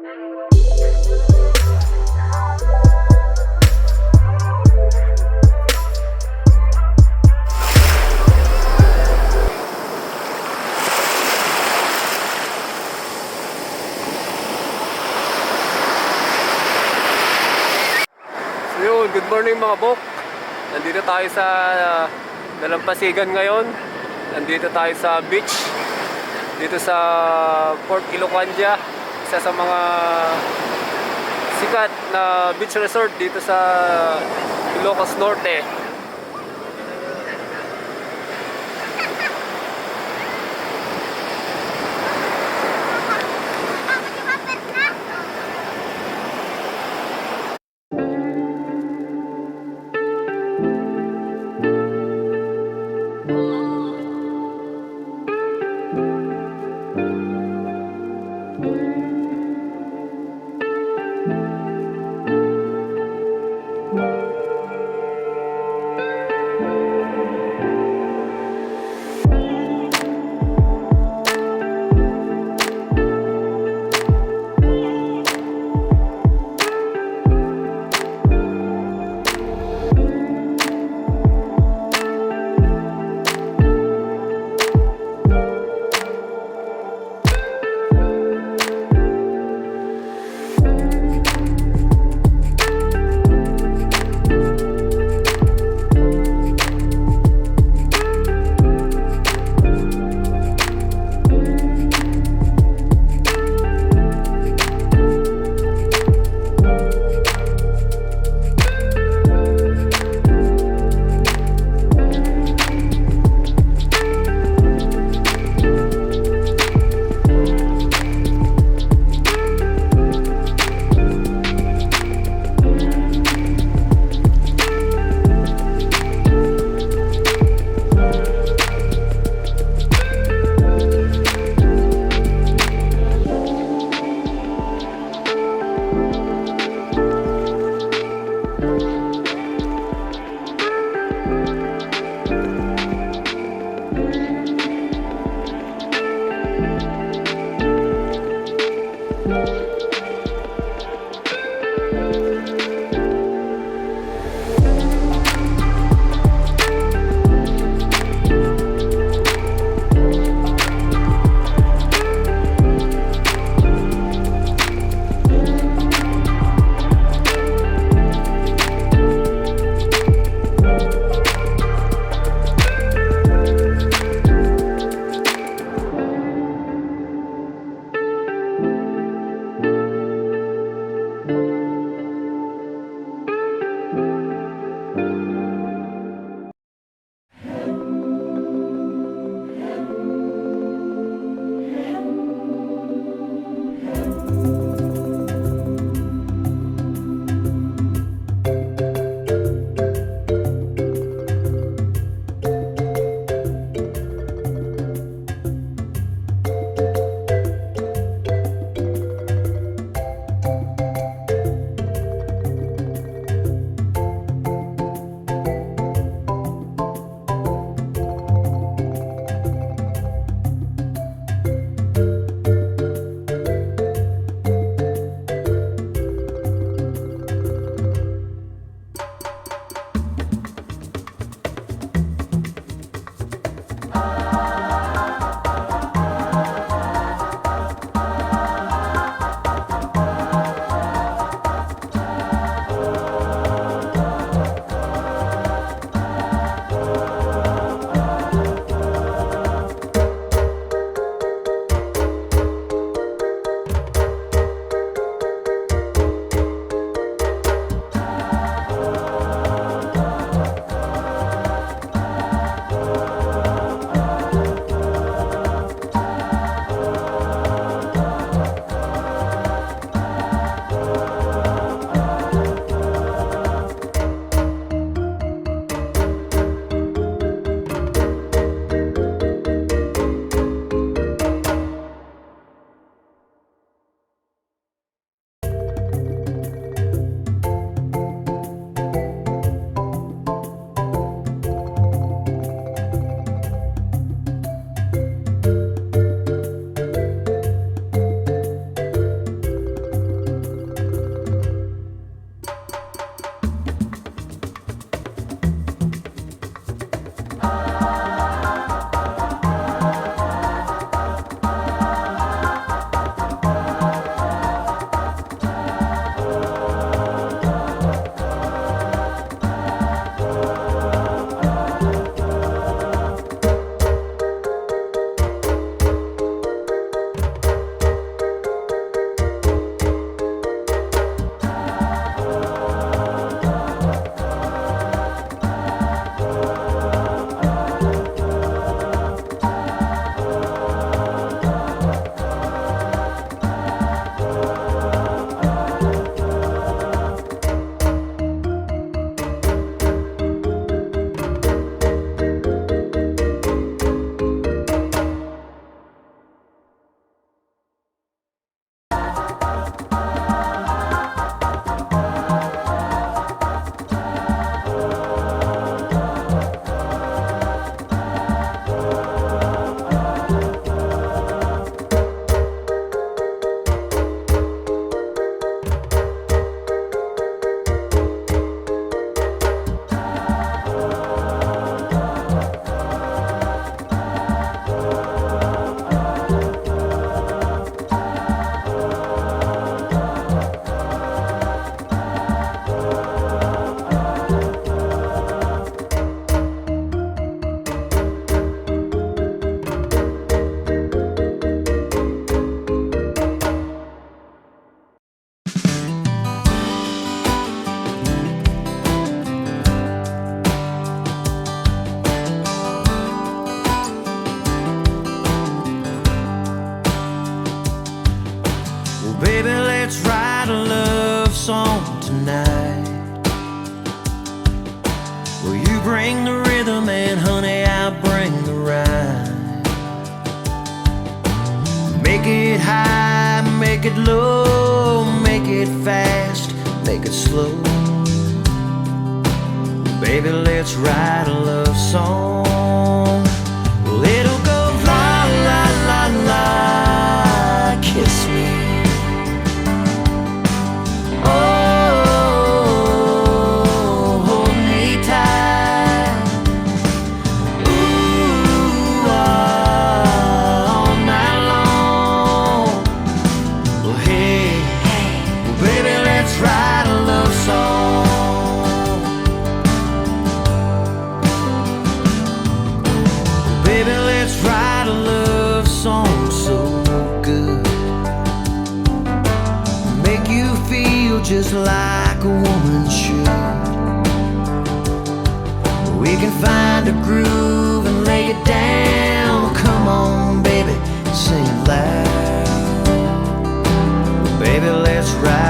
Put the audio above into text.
Good morning mga bok. Nandito tayo sa Dalampasigan ngayon. Nandito tayo sa beach. Dito sa Port Ilocandia. Isa sa mga sikat na beach resort dito sa Ilocos Norte. let's write a love song tonight. Well, you bring the rhythm and honey, I'll bring the rhyme. Make it high, make it low, make it fast, make it slow. Baby, let's write a love song. Well, it'll go la la la la, kiss me. Oh, hold me tight. Ooh, all night long. Well, hey, well, baby, let's write a love song. Baby, let's write a love song so good, make you feel just like a woman should. We can find a groove and lay it down. Come on, baby, sing it loud. Baby, let's write